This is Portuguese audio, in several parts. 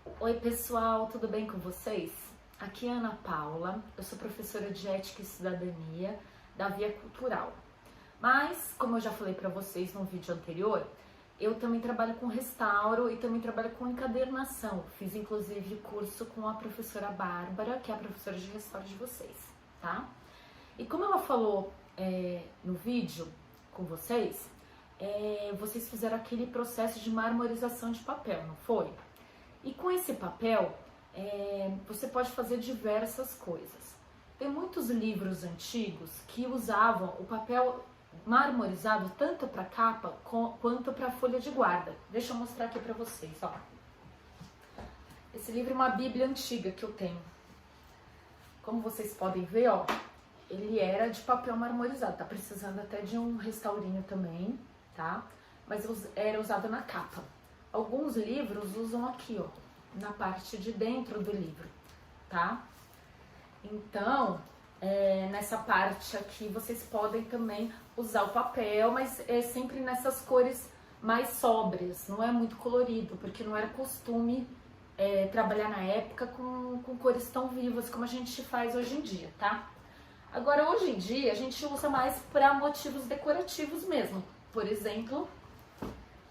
Oi pessoal, tudo bem com vocês? Aqui é a Ana Paula, eu sou professora de Ética e Cidadania da Via Cultural. Mas, como eu já falei para vocês no vídeo anterior, eu também trabalho com restauro e também trabalho com encadernação. Fiz inclusive curso com a professora Bárbara, que é a professora de restauro de vocês, tá? E como ela falou no vídeo com vocês, vocês fizeram aquele processo de marmorização de papel, não foi? E com esse papel, você pode fazer diversas coisas. Tem muitos livros antigos que usavam o papel marmorizado tanto para capa quanto para folha de guarda. Deixa eu mostrar aqui para vocês, ó. Esse livro é uma bíblia antiga que eu tenho. Como vocês podem ver, ó, ele era de papel marmorizado. Tá precisando até de um restaurinho também, tá? Mas era usado na capa. Alguns livros usam aqui, ó, na parte de dentro do livro, tá? Então, nessa parte aqui vocês podem também usar o papel, mas é sempre nessas cores mais sóbrias, não é muito colorido, porque não era costume trabalhar na época com cores tão vivas como a gente faz hoje em dia, tá? Agora, hoje em dia, a gente usa mais para motivos decorativos mesmo. Por exemplo,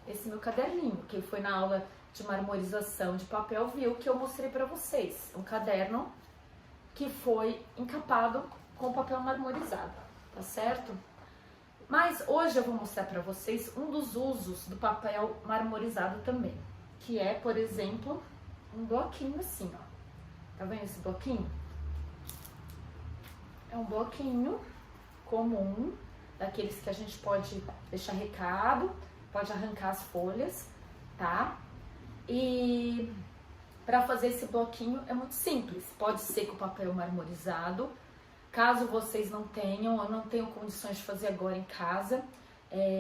esse meu caderninho, que foi na aula de marmorização de papel, viu que eu mostrei para vocês. Um caderno que foi encapado com papel marmorizado, tá certo? Mas hoje eu vou mostrar para vocês um dos usos do papel marmorizado também, que é, por exemplo, um bloquinho assim, ó. Tá vendo esse bloquinho? É um bloquinho comum, daqueles que a gente pode deixar recado, pode arrancar as folhas, tá? E para fazer esse bloquinho é muito simples, pode ser com papel marmorizado. Caso vocês não tenham ou não tenham condições de fazer agora em casa,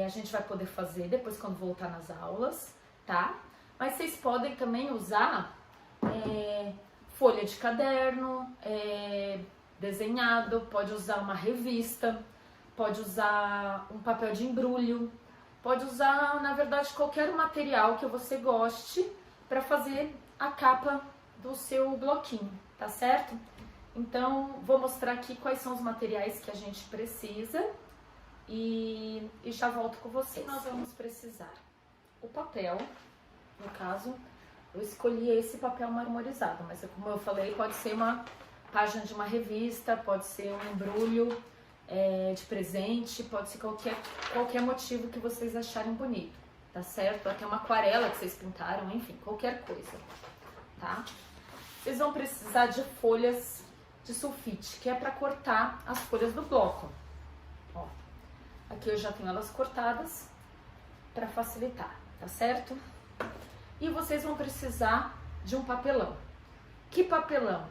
a gente vai poder fazer depois quando voltar nas aulas, tá? Mas vocês podem também usar folha de caderno, desenhado, pode usar uma revista, pode usar um papel de embrulho, pode usar, na verdade, qualquer material que você goste para fazer a capa do seu bloquinho, tá certo? Então, vou mostrar aqui quais são os materiais que a gente precisa e já volto com vocês. Nós vamos precisar o papel, no caso, eu escolhi esse papel marmorizado, mas como eu falei, pode ser uma página de uma revista, pode ser um embrulho de presente, pode ser qualquer motivo que vocês acharem bonito, tá certo? Até uma aquarela que vocês pintaram, enfim, qualquer coisa, tá? Vocês vão precisar de folhas de sulfite, que é para cortar as folhas do bloco. Ó, aqui eu já tenho elas cortadas para facilitar, tá certo? E vocês vão precisar de um papelão. Que papelão?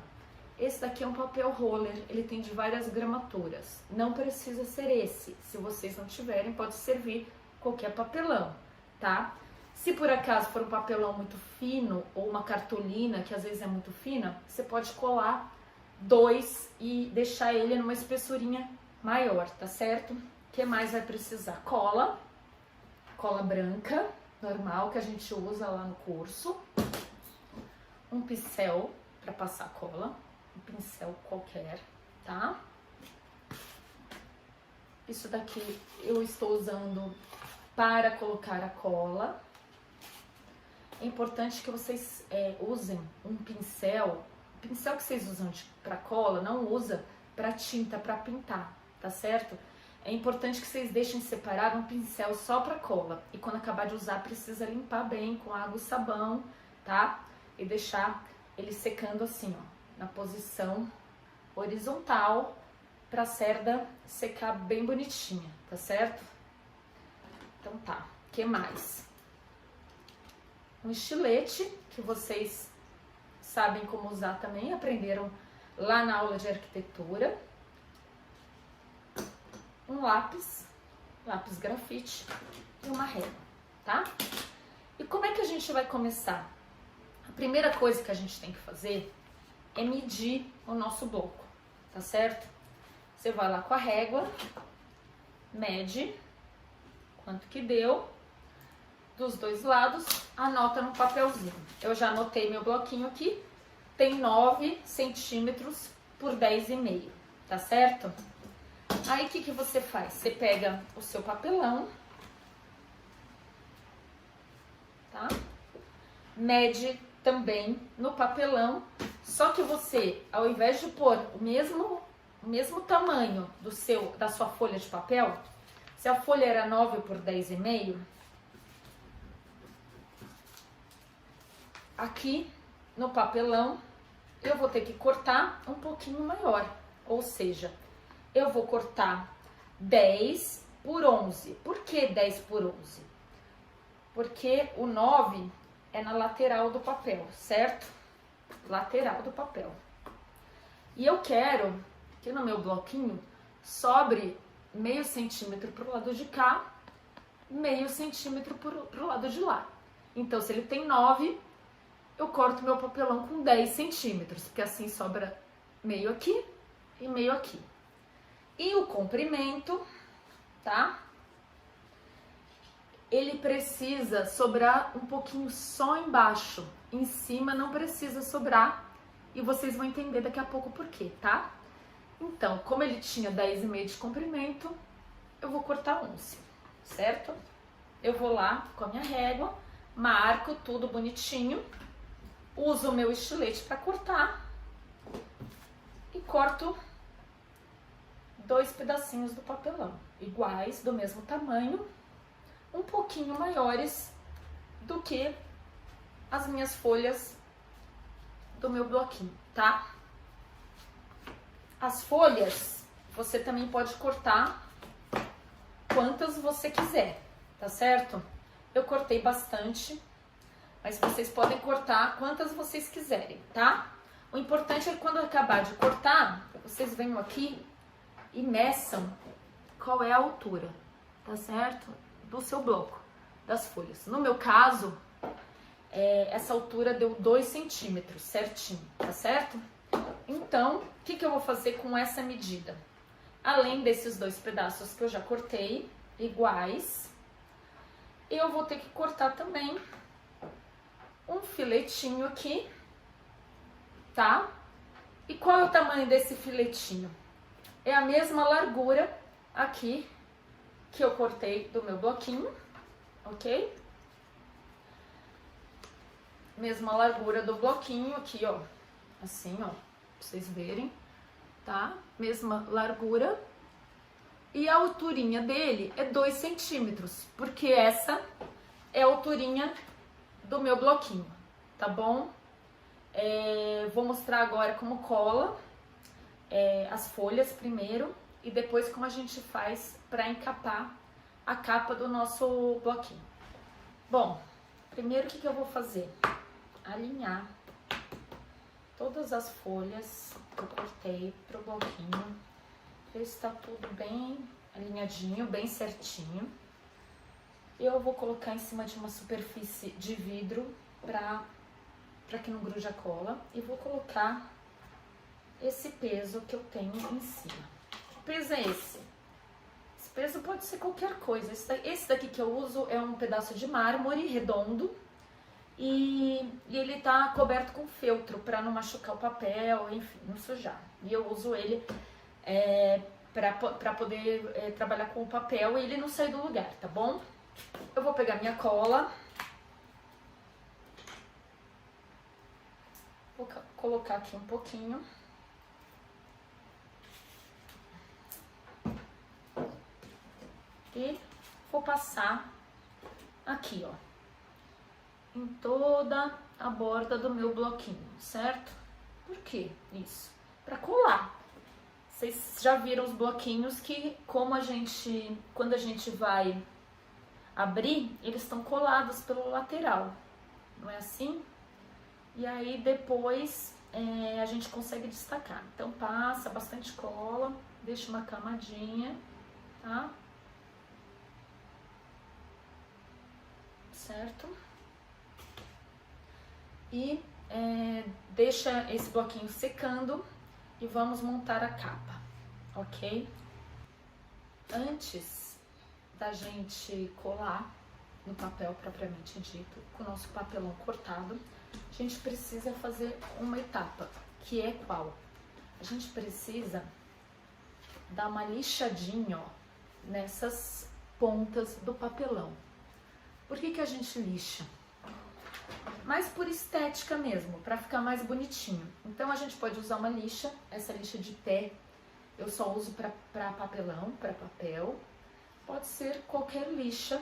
Esse daqui é um papel roller, ele tem de várias gramaturas. Não precisa ser esse. Se vocês não tiverem, pode servir qualquer papelão, tá? Se por acaso for um papelão muito fino ou uma cartolina, que às vezes é muito fina, você pode colar 2 e deixar ele numa espessurinha maior, tá certo? O que mais vai precisar? Cola branca, normal, que a gente usa lá no curso. Um pincel para passar cola. Um pincel qualquer, tá? Isso daqui eu estou usando para colocar a cola. É importante que vocês usem um pincel. O pincel que vocês usam para cola, não usa para tinta, para pintar, tá certo? É importante que vocês deixem separado um pincel só para cola. E quando acabar de usar, precisa limpar bem com água e sabão, tá? E deixar ele secando assim, ó, na posição horizontal, para a cerda secar bem bonitinha, tá certo? Então tá, o que mais? Um estilete, que vocês sabem como usar também, aprenderam lá na aula de arquitetura. Um lápis grafite e uma régua, tá? E como é que a gente vai começar? A primeira coisa que a gente tem que fazer é medir o nosso bloco, tá certo? Você vai lá com a régua, mede quanto que deu dos dois lados, anota no papelzinho. Eu já anotei meu bloquinho aqui, tem 9 centímetros por 10,5, tá certo? Aí o que você faz? Você pega o seu papelão, tá? Mede também no papelão, só que você, ao invés de pôr o mesmo tamanho da sua folha de papel, se a folha era 9 por 10,5, aqui no papelão eu vou ter que cortar um pouquinho maior, ou seja, eu vou cortar 10 por 11. Por que 10 por 11? Porque o 9 é na lateral do papel, certo? Lateral do papel. E eu quero que no meu bloquinho sobre meio centímetro pro lado de cá, meio centímetro pro lado de lá. Então, se ele tem 9, eu corto meu papelão com 10 centímetros, porque assim sobra meio aqui e meio aqui. E o comprimento, tá? Ele precisa sobrar um pouquinho só embaixo. Em cima não precisa sobrar. E vocês vão entender daqui a pouco por quê, tá? Então, como ele tinha 10,5 de comprimento, eu vou cortar 11, certo? Eu vou lá com a minha régua, marco tudo bonitinho, uso o meu estilete para cortar e corto 2 pedacinhos do papelão, iguais, do mesmo tamanho, um pouquinho maiores do que as minhas folhas do meu bloquinho, tá? As folhas você também pode cortar quantas você quiser, tá certo? Eu cortei bastante, mas vocês podem cortar quantas vocês quiserem, tá? O importante é que quando acabar de cortar, vocês venham aqui e meçam qual é a altura, tá certo? Do seu bloco, das folhas. No meu caso, essa altura deu 2 centímetros, certinho, tá certo? Então, o que eu vou fazer com essa medida? Além desses 2 pedaços que eu já cortei, iguais, eu vou ter que cortar também um filetinho aqui, tá? E qual é o tamanho desse filetinho? É a mesma largura aqui que eu cortei do meu bloquinho, ok? Mesma largura do bloquinho aqui, ó, assim, ó, pra vocês verem, tá? Mesma largura. E a alturinha dele é 2 centímetros, porque essa é a alturinha do meu bloquinho, tá bom? Vou mostrar agora como cola as folhas primeiro e depois como a gente faz para encapar a capa do nosso bloquinho. Bom, primeiro o que eu vou fazer? Alinhar todas as folhas que eu cortei pro bloquinho, ver se tá tudo bem alinhadinho, bem certinho. Eu vou colocar em cima de uma superfície de vidro para que não grude a cola e vou colocar esse peso que eu tenho em cima. Que peso é esse? Esse peso pode ser qualquer coisa. Esse daqui que eu uso é um pedaço de mármore redondo e ele tá coberto com feltro para não machucar o papel, enfim, não sujar. E eu uso ele para poder trabalhar com o papel e ele não sair do lugar, tá bom? Eu vou pegar minha cola, vou colocar aqui um pouquinho. E vou passar aqui, ó, em toda a borda do meu bloquinho, certo? Por que isso? Para colar. Vocês já viram os bloquinhos que, quando a gente vai abrir, eles estão colados pelo lateral, não é assim? E aí depois a gente consegue destacar. Então passa bastante cola, deixa uma camadinha, tá? Certo? E deixa esse bloquinho secando e vamos montar a capa, ok? Antes da gente colar no papel propriamente dito, com o nosso papelão cortado, a gente precisa fazer uma etapa, que é qual? A gente precisa dar uma lixadinha, ó, nessas pontas do papelão. Por que que a gente lixa? Mais por estética mesmo, para ficar mais bonitinho. Então a gente pode usar uma lixa, essa lixa de pé, eu só uso para papelão, para papel. Pode ser qualquer lixa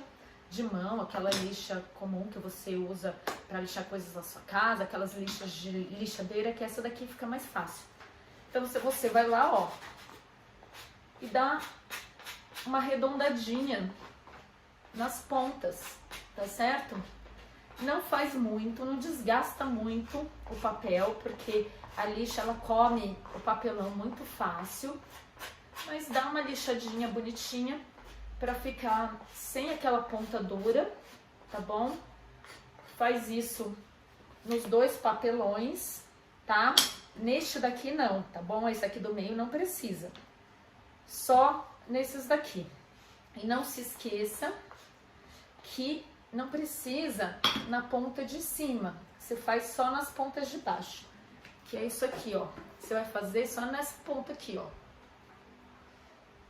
de mão, aquela lixa comum que você usa para lixar coisas da sua casa, aquelas lixas de lixadeira, que essa daqui fica mais fácil. Então você vai lá, ó, e dá uma arredondadinha nas pontas, tá certo? Não faz muito, não desgasta muito o papel, porque a lixa ela come o papelão muito fácil, mas dá uma lixadinha bonitinha para ficar sem aquela ponta dura, tá bom? Faz isso nos dois papelões, tá? Neste daqui não, tá bom? Esse aqui do meio não precisa. Só nesses daqui. E não se esqueça que não precisa na ponta de cima. Você faz só nas pontas de baixo. Que é isso aqui, ó. Você vai fazer só nessa ponta aqui, ó.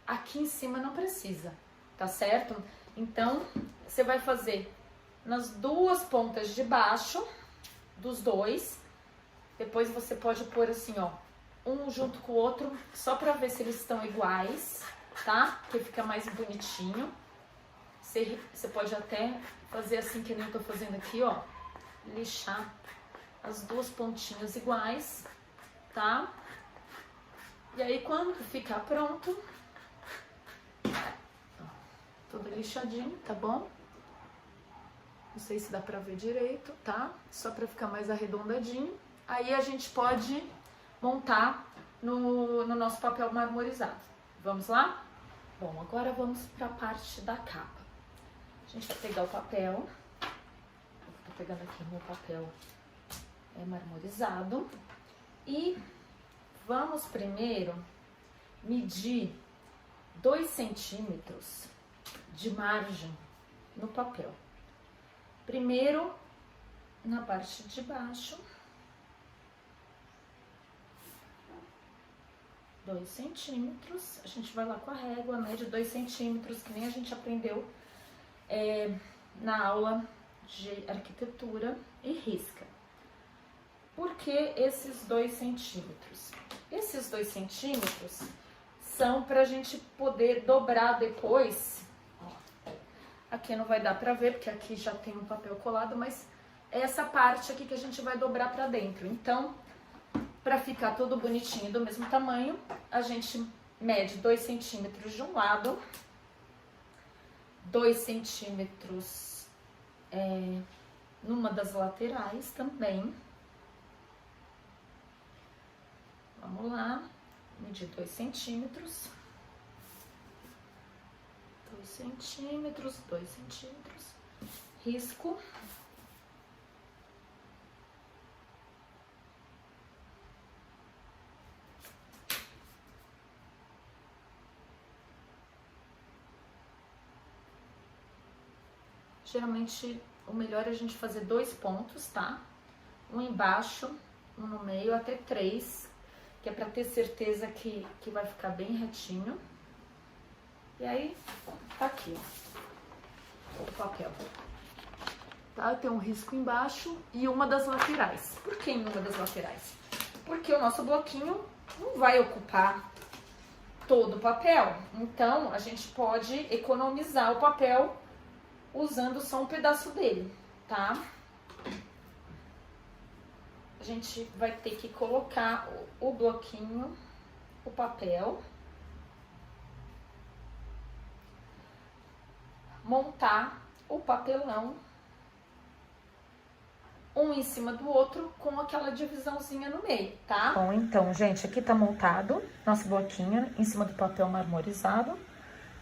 Aqui em cima não precisa, tá certo? Então, você vai fazer nas duas pontas de baixo dos dois. Depois você pode pôr assim, ó, um junto com o outro, só pra ver se eles estão iguais, tá? Que fica mais bonitinho. Você pode até fazer assim que nem eu tô fazendo aqui, ó. Lixar as duas pontinhas iguais, tá? E aí quando ficar pronto, ó, tudo lixadinho, tá bom? Não sei se dá pra ver direito, tá? Só pra ficar mais arredondadinho. Aí a gente pode montar no nosso papel marmorizado. Vamos lá? Bom, agora vamos para a parte da capa. A gente vai pegar o papel. Tô pegando aqui meu papel marmorizado. E vamos primeiro medir 2 centímetros de margem no papel. Primeiro, na parte de baixo. 2 centímetros, a gente vai lá com a régua, mede 2 centímetros, que nem a gente aprendeu na aula de arquitetura, e risca. Por que esses 2 centímetros? Esses 2 centímetros são para a gente poder dobrar depois. Ó, aqui não vai dar para ver, porque aqui já tem um papel colado, mas é essa parte aqui que a gente vai dobrar para dentro. Então, para ficar tudo bonitinho do mesmo tamanho, a gente mede 2 centímetros de um lado, 2 centímetros numa das laterais também. Vamos lá, medir 2 centímetros. 2 centímetros, 2 centímetros. Risco. Geralmente, o melhor é a gente fazer 2 pontos, tá? Um embaixo, um no meio, até 3, que é pra ter certeza que vai ficar bem retinho. E aí, tá aqui, ó, o papel. Tá? Tem um risco embaixo e uma das laterais. Por que em uma das laterais? Porque o nosso bloquinho não vai ocupar todo o papel. Então, a gente pode economizar o papel usando só um pedaço dele, tá? A gente vai ter que colocar o bloquinho, o papel, montar o papelão um em cima do outro com aquela divisãozinha no meio, tá? Bom, então, gente, aqui tá montado nosso bloquinho em cima do papel marmorizado.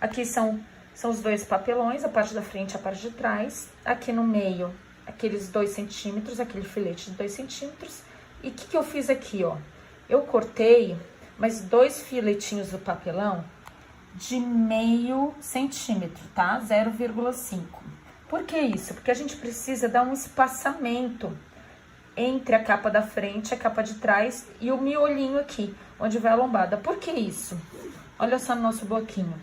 Aqui são os 2 papelões, a parte da frente e a parte de trás. Aqui no meio, aqueles 2 centímetros, aquele filete de 2 centímetros. E o que eu fiz aqui, ó? Eu cortei mais 2 filetinhos do papelão de meio centímetro, tá? 0,5. Por que isso? Porque a gente precisa dar um espaçamento entre a capa da frente, a capa de trás e o miolinho aqui, onde vai a lombada. Por que isso? Olha só no nosso bloquinho.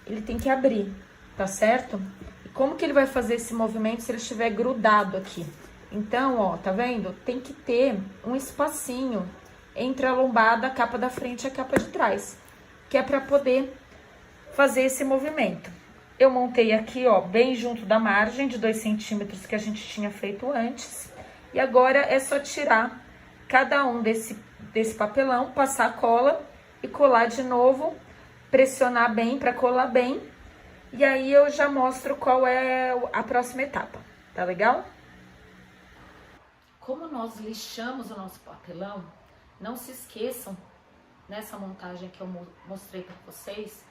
Ele tem que abrir, tá certo? E como que ele vai fazer esse movimento se ele estiver grudado aqui? Então, ó, tá vendo? Tem que ter um espacinho entre a lombada, a capa da frente e a capa de trás, que é para poder fazer esse movimento. Eu montei aqui, ó, bem junto da margem de 2 centímetros que a gente tinha feito antes. E agora é só tirar cada um desse papelão, passar a cola e colar de novo, pressionar bem para colar bem. E aí eu já mostro qual é a próxima etapa, tá legal? Como nós lixamos o nosso papelão, não se esqueçam, nessa montagem que eu mostrei para vocês,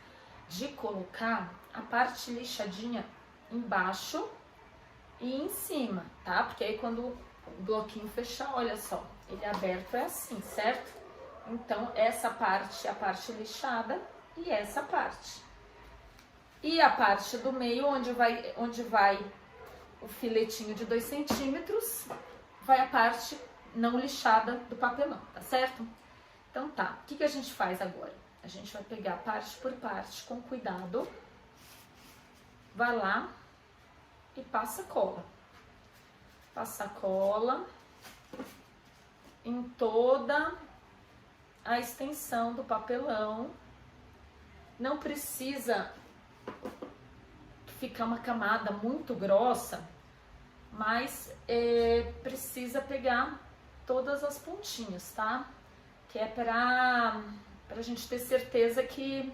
de colocar a parte lixadinha embaixo e em cima, tá? Porque aí quando o bloquinho fechar, olha só, ele aberto é assim, certo? Então, essa parte é a parte lixada e essa parte. E a parte do meio, onde vai o filetinho de 2 centímetros, vai a parte não lixada do papelão, tá certo? Então tá, o que a gente faz agora? A gente vai pegar parte por parte com cuidado, vai lá e passa cola. Passa cola em toda a extensão do papelão. Não precisa ficar uma camada muito grossa, mas precisa pegar todas as pontinhas, tá? Que é pra gente ter certeza que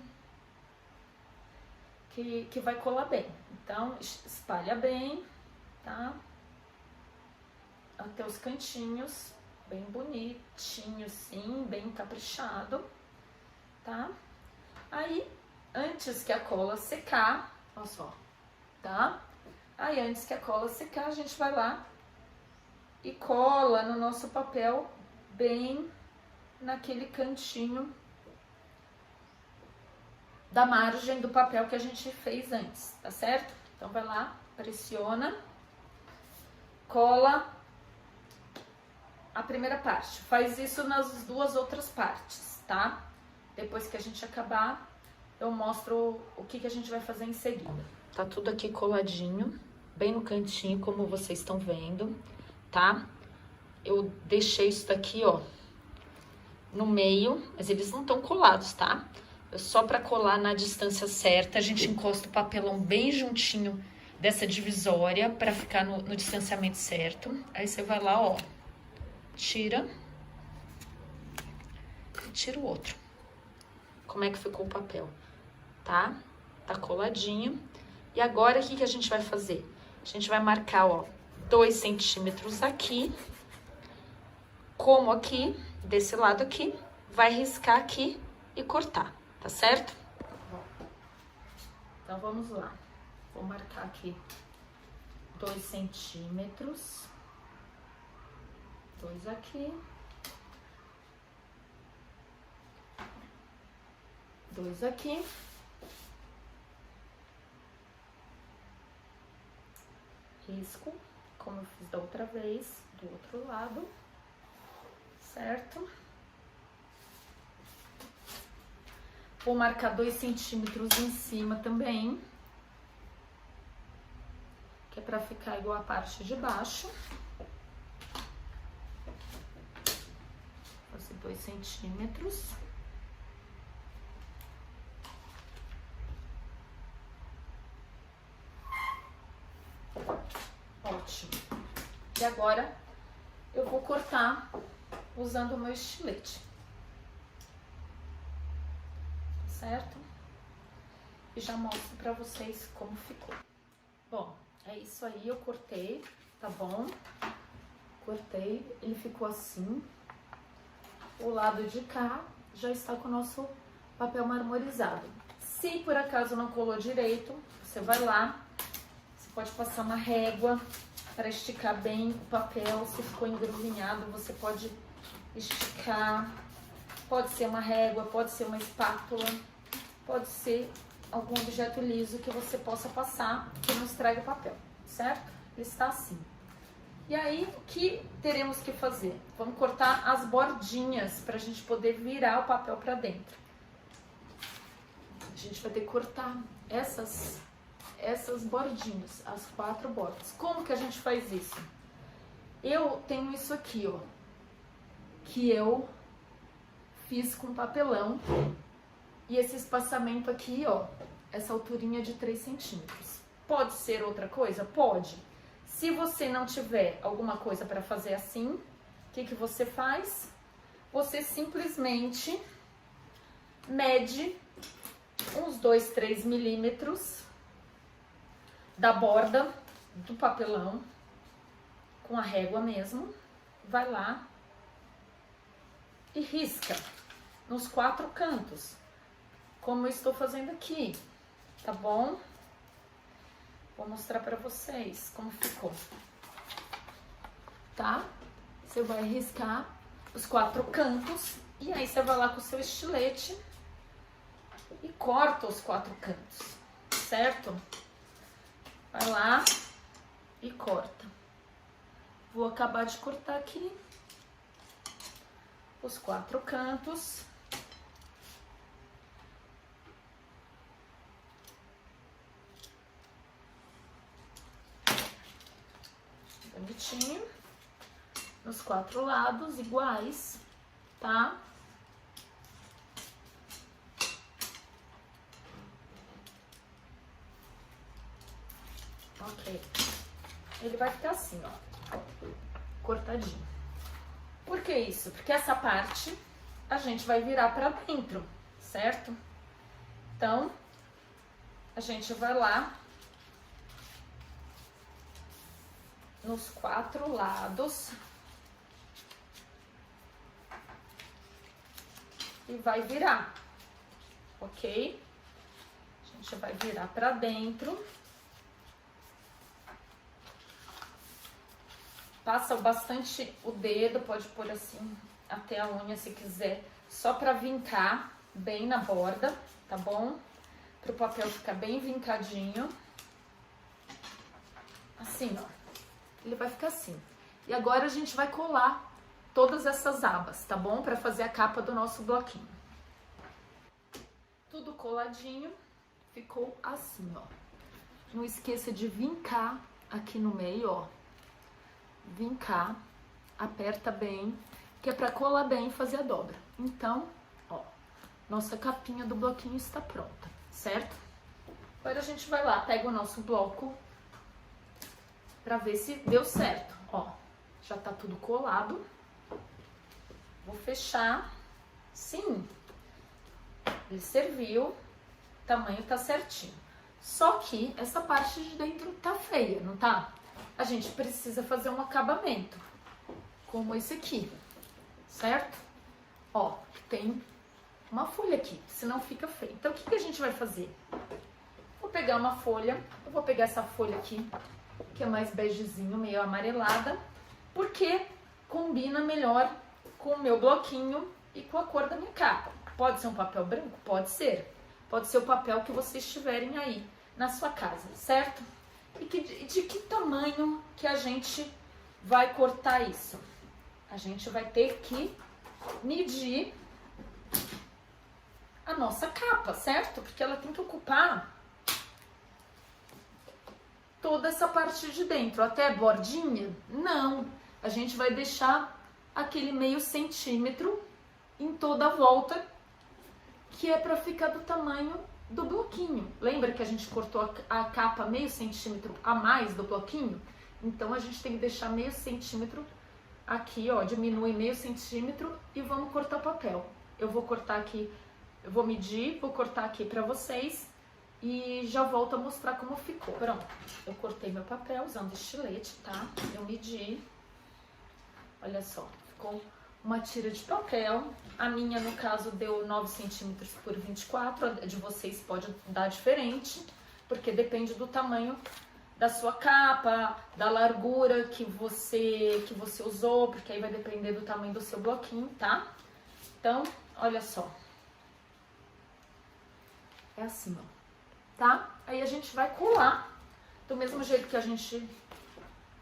vai colar bem. Então, espalha bem, tá? Até os cantinhos, bem bonitinho, assim, bem caprichado, tá? Aí, antes que a cola secar, olha só, tá? Aí, antes que a cola secar, a gente vai lá e cola no nosso papel bem naquele cantinho da margem do papel que a gente fez antes, tá certo? Então, vai lá, pressiona, cola a primeira parte. Faz isso nas 2 outras partes, tá? Depois que a gente acabar, eu mostro o que a gente vai fazer em seguida. Tá tudo aqui coladinho, bem no cantinho, como vocês estão vendo, tá? Eu deixei isso daqui, ó, no meio, mas eles não estão colados, tá? Só para colar na distância certa, a gente encosta o papelão bem juntinho dessa divisória para ficar no distanciamento certo. Aí você vai lá, ó, tira e tira o outro. Como é que ficou o papel, tá? Tá coladinho. E agora, o que a gente vai fazer? A gente vai marcar, ó, 2 centímetros aqui, como aqui, desse lado aqui, vai riscar aqui e cortar, tá certo? Então, vamos lá. Vou marcar aqui 2 centímetros. 2 aqui. 2 aqui. Risco, como eu fiz da outra vez, do outro lado, certo? Vou marcar 2 centímetros em cima também, que é pra ficar igual a parte de baixo. Vou fazer 2 centímetros. Ótimo. E agora eu vou cortar usando o meu estilete. Certo? E já mostro pra vocês como ficou. Bom, é isso aí, eu cortei, tá bom? Cortei, ele ficou assim. O lado de cá já está com o nosso papel marmorizado. Se por acaso não colou direito, você vai lá, você pode passar uma régua para esticar bem o papel. Se ficou engrunhado, você pode esticar. Pode ser uma régua, pode ser uma espátula, pode ser algum objeto liso que você possa passar que não estrague o papel, certo? Ele está assim. E aí, o que teremos que fazer? Vamos cortar as bordinhas para a gente poder virar o papel para dentro. A gente vai ter que cortar essas bordinhas, as 4 bordas. Como que a gente faz isso? Eu tenho isso aqui, ó, que eu fiz com papelão. E esse espaçamento aqui, ó, essa alturinha de 3 centímetros. Pode ser outra coisa? Pode. Se você não tiver alguma coisa para fazer assim, o que que você faz? Você simplesmente mede uns 2, 3 milímetros da borda do papelão, com a régua mesmo, vai lá e risca nos 4 cantos, como eu estou fazendo aqui, tá bom? Vou mostrar pra vocês como ficou, tá? Você vai riscar os 4 cantos e aí você vai lá com o seu estilete e corta os 4 cantos, certo? Vai lá e corta. Vou acabar de cortar aqui os 4 cantos. Bonitinho. Nos 4 lados iguais, tá? Ok. Ele vai ficar assim, ó, cortadinho. Por que isso? Porque essa parte a gente vai virar pra dentro, certo? Então, a gente vai lá nos 4 lados e vai virar, ok? A gente vai virar pra dentro. Passa bastante o dedo, pode pôr assim até a unha se quiser, só pra vincar bem na borda, tá bom? Pro papel ficar bem vincadinho. Assim, ó. Ele vai ficar assim. E agora a gente vai colar todas essas abas, tá bom? Pra fazer a capa do nosso bloquinho. Tudo coladinho, ficou assim, ó. Não esqueça de vincar aqui no meio, ó. Vincar, aperta bem, que é pra colar bem e fazer a dobra. Então, ó, nossa capinha do bloquinho está pronta, certo? Agora a gente vai lá, pega o nosso bloco pra ver se deu certo. Ó, já tá tudo colado. Vou fechar. Sim, ele serviu, o tamanho tá certinho. Só que essa parte de dentro tá feia, não tá? A gente precisa fazer um acabamento, como esse aqui, certo? Ó, tem uma folha aqui, senão fica feio. Então, o que que a gente vai fazer? Vou pegar uma folha, eu vou pegar essa folha aqui, que é mais begezinho, meio amarelada, porque combina melhor com o meu bloquinho e com a cor da minha capa. Pode ser um papel branco? Pode ser. Pode ser o papel que vocês tiverem aí na sua casa, certo? E de que tamanho que a gente vai cortar isso? A gente vai ter que medir a nossa capa, certo? Porque ela tem que ocupar toda essa parte de dentro, até a bordinha? Não, a gente vai deixar aquele meio centímetro em toda a volta, que é para ficar do tamanho do bloquinho. Lembra que a gente cortou a capa meio centímetro a mais do bloquinho? Então a gente tem que deixar meio centímetro aqui, ó, diminui meio centímetro e vamos cortar o papel. Eu vou cortar aqui, eu vou medir, vou cortar aqui pra vocês e já volto a mostrar como ficou. Pronto, eu cortei meu papel usando estilete, tá? Eu medi, olha só, ficou uma tira de papel. A minha, no caso, deu 9 centímetros por 24, a de vocês pode dar diferente, porque depende do tamanho da sua capa, da largura que você usou, porque aí vai depender do tamanho do seu bloquinho, tá? Então, olha só. É assim, ó. tá? Aí a gente vai colar do mesmo jeito que a gente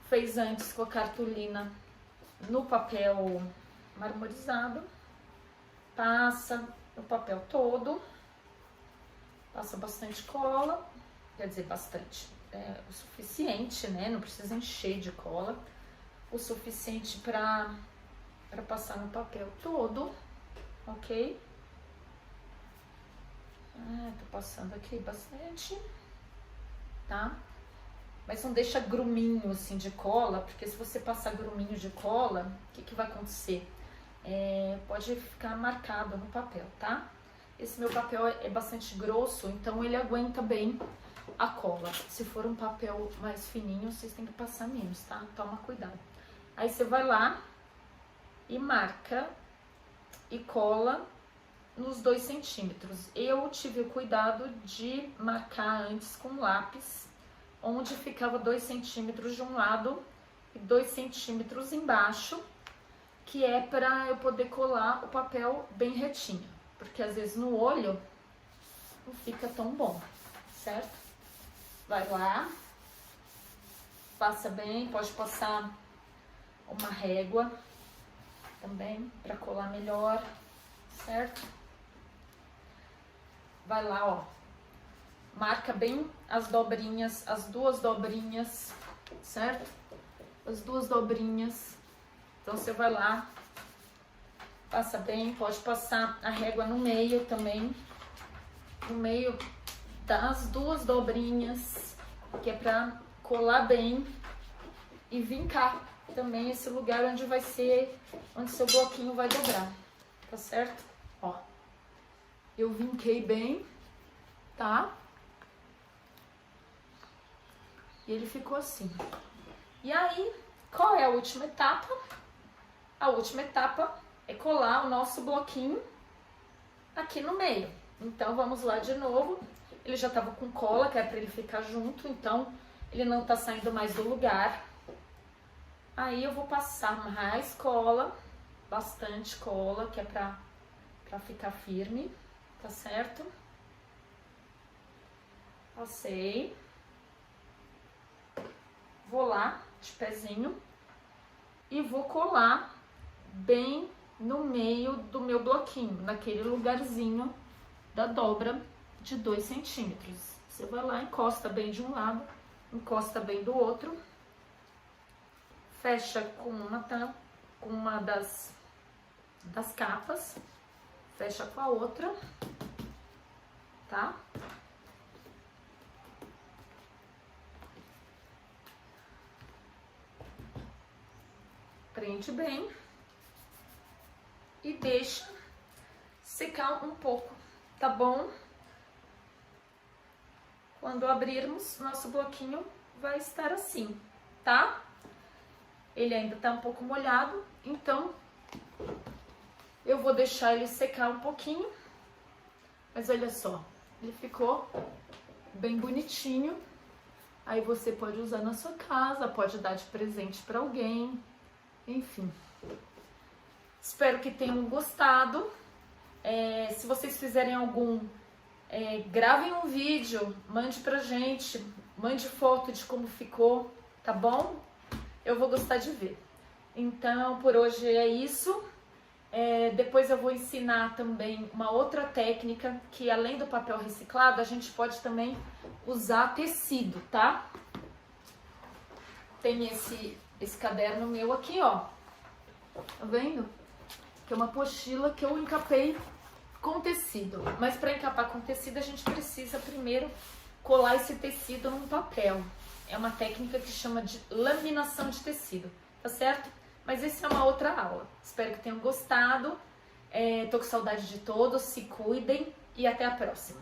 fez antes com a cartolina no papel marmorizado. Passa o papel todo, passa bastante cola, quer dizer, bastante, o suficiente, né? Não precisa encher de cola, o suficiente para passar no papel todo, ok? Tô passando aqui bastante, tá? Mas não deixa gruminho assim de cola, porque se você passar gruminho de cola, o que vai acontecer? Pode ficar marcado no papel, tá? Esse meu papel é bastante grosso, então ele aguenta bem a cola. Se for um papel mais fininho, vocês têm que passar menos, tá? Toma cuidado. Aí você vai lá e marca e cola nos 2 centímetros. Eu tive o cuidado de marcar antes com lápis, onde ficava 2 centímetros de um lado e 2 centímetros embaixo, que é para eu poder colar o papel bem retinho, porque às vezes no olho não fica tão bom, certo? Vai lá, passa bem, pode passar uma régua também para colar melhor, certo? Vai lá, ó, marca bem as dobrinhas, as 2 dobrinhas, certo? As 2 dobrinhas. Então você vai lá, passa bem, pode passar a régua no meio também, no meio das 2 dobrinhas, que é pra colar bem e vincar também esse lugar onde vai ser, onde seu bloquinho vai dobrar, tá certo? Ó, eu vinquei bem, tá? E ele ficou assim. E aí, qual é a última etapa? A última etapa é colar o nosso bloquinho aqui no meio. Então, vamos lá de novo. Ele já tava com cola, que é pra ele ficar junto, então ele não tá saindo mais do lugar. Aí eu vou passar mais cola, bastante cola, que é pra ficar firme, tá certo? Passei. Vou lá, de pezinho, e vou colar bem no meio do meu bloquinho, naquele lugarzinho da dobra de 2 centímetros. Você vai lá, encosta bem de um lado, encosta bem do outro, fecha com uma das capas, fecha com a outra, tá? Prende bem e deixa secar um pouco, tá bom? Quando abrirmos, nosso bloquinho vai estar assim, tá? Ele ainda tá um pouco molhado, então eu vou deixar ele secar um pouquinho, mas olha só, ele ficou bem bonitinho. Aí você pode usar na sua casa, pode dar de presente para alguém, enfim. Espero que tenham gostado. Se vocês fizerem algum, gravem um vídeo, mande pra gente, mande foto de como ficou, tá bom? Eu vou gostar de ver. Então, por hoje é isso. Depois eu vou ensinar também uma outra técnica, que além do papel reciclado, a gente pode também usar tecido, tá? Tem esse caderno meu aqui, ó. Tá vendo? Que é uma apostila que eu encapei com tecido. Mas para encapar com tecido, a gente precisa primeiro colar esse tecido num papel. É uma técnica que chama de laminação de tecido, tá certo? Mas essa é uma outra aula. Espero que tenham gostado. Tô com saudade de todos, se cuidem e até a próxima.